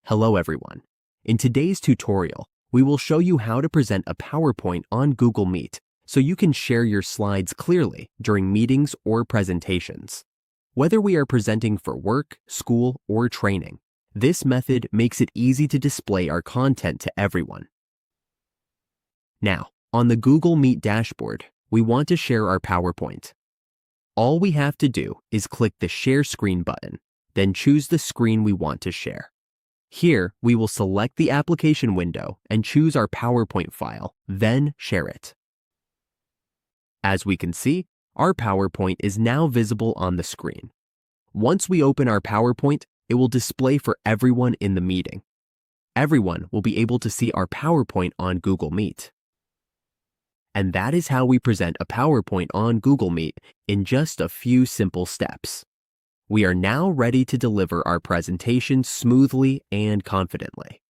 Hello everyone. In today's tutorial, we will show you how to present a PowerPoint on Google Meet so you can share your slides clearly during meetings or presentations. Whether we are presenting for work, school, or training, this method makes it easy to display our content to everyone. Now, on the Google Meet dashboard, we want to share our PowerPoint. All we have to do is click the Share Screen button, then choose the screen we want to share. Here, we will select the application window and choose our PowerPoint file, then share it. As we can see, our PowerPoint is now visible on the screen. Once we open our PowerPoint, it will display for everyone in the meeting. Everyone will be able to see our PowerPoint on Google Meet. And that is how we present a PowerPoint on Google Meet in just a few simple steps. We are now ready to deliver our presentation smoothly and confidently.